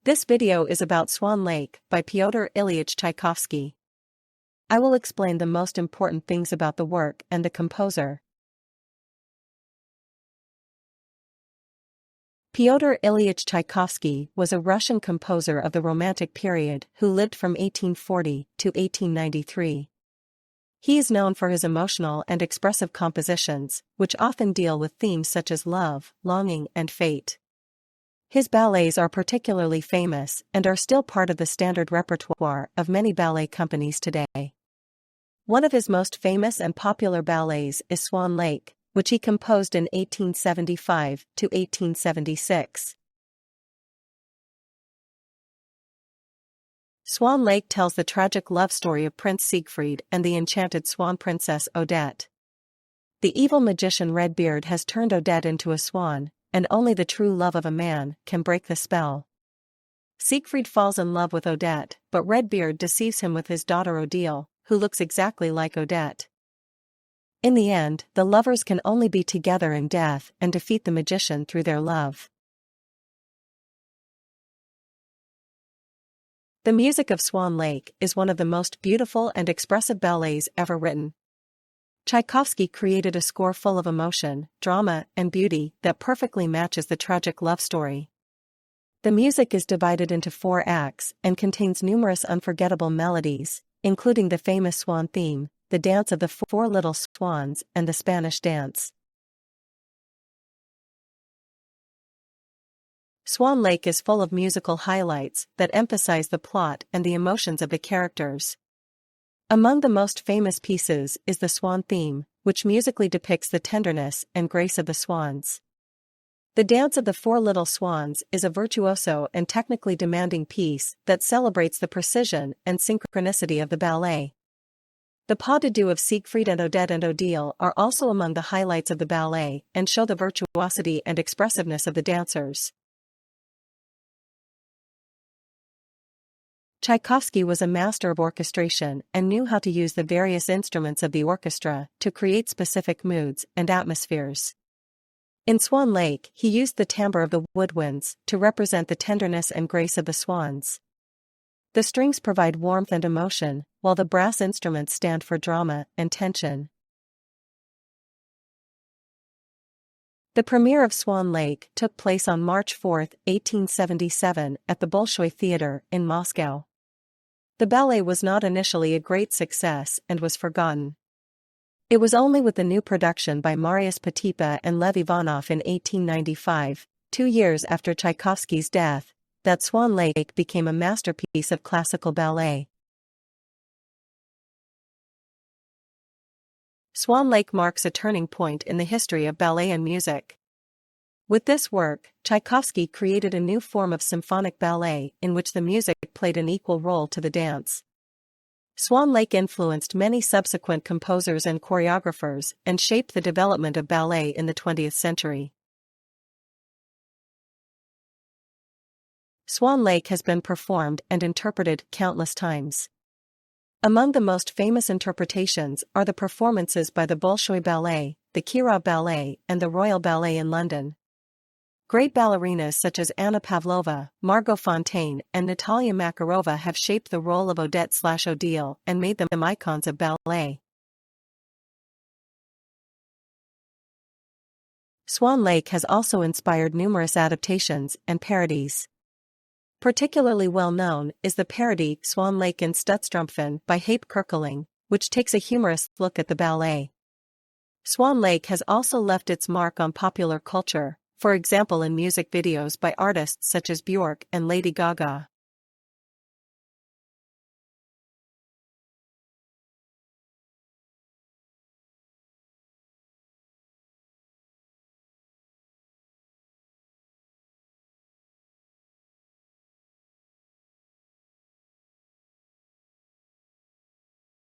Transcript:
This video is about Swan Lake by Pyotr Ilyich Tchaikovsky. I will explain the most important things about the work and the composer. Pyotr Ilyich Tchaikovsky was a Russian composer of the Romantic period who lived from 1840 to 1893. He is known for his emotional and expressive compositions, which often deal with themes such as love, longing, and fate. His ballets are particularly famous and are still part of the standard repertoire of many ballet companies today. One of his most famous and popular ballets is Swan Lake, which he composed in 1875 to 1876. Swan Lake tells the tragic love story of Prince Siegfried and the enchanted swan princess Odette. The evil magician Redbeard has turned Odette into a swan, and only the true love of a man can break the spell. Siegfried falls in love with Odette, but Redbeard deceives him with his daughter Odile, who looks exactly like Odette. In the end, the lovers can only be together in death and defeat the magician through their love. The music of Swan Lake is one of the most beautiful and expressive ballets ever written. Tchaikovsky created a score full of emotion, drama, and beauty that perfectly matches the tragic love story. The music is divided into 4 acts and contains numerous unforgettable melodies, including the famous Swan theme, the dance of the 4 little swans, and the Spanish dance. Swan Lake is full of musical highlights that emphasize the plot and the emotions of the characters. Among the most famous pieces is the Swan theme, which musically depicts the tenderness and grace of the swans. The Dance of the 4 Little Swans is a virtuoso and technically demanding piece that celebrates the precision and synchronicity of the ballet. The pas de deux of Siegfried and Odette and Odile are also among the highlights of the ballet and show the virtuosity and expressiveness of the dancers. Tchaikovsky was a master of orchestration and knew how to use the various instruments of the orchestra to create specific moods and atmospheres. In Swan Lake, he used the timbre of the woodwinds to represent the tenderness and grace of the swans. The strings provide warmth and emotion, while the brass instruments stand for drama and tension. The premiere of Swan Lake took place on March 4, 1877, at the Bolshoi Theater in Moscow. The ballet was not initially a great success and was forgotten. It was only with the new production by Marius Petipa and Lev Ivanov in 1895, 2 years after Tchaikovsky's death, that Swan Lake became a masterpiece of classical ballet. Swan Lake marks a turning point in the history of ballet and music. With this work, Tchaikovsky created a new form of symphonic ballet in which the music played an equal role to the dance. Swan Lake influenced many subsequent composers and choreographers and shaped the development of ballet in the 20th century. Swan Lake has been performed and interpreted countless times. Among the most famous interpretations are the performances by the Bolshoi Ballet, the Kirov Ballet, and the Royal Ballet in London. Great ballerinas such as Anna Pavlova, Margot Fonteyn, and Natalia Makarova have shaped the role of Odette/Odile and made them icons of ballet. Swan Lake has also inspired numerous adaptations and parodies. Particularly well known is the parody Swan Lake in Stutstrumpfen by Hape Kerkeling, which takes a humorous look at the ballet. Swan Lake has also left its mark on popular culture, for example in music videos by artists such as Björk and Lady Gaga.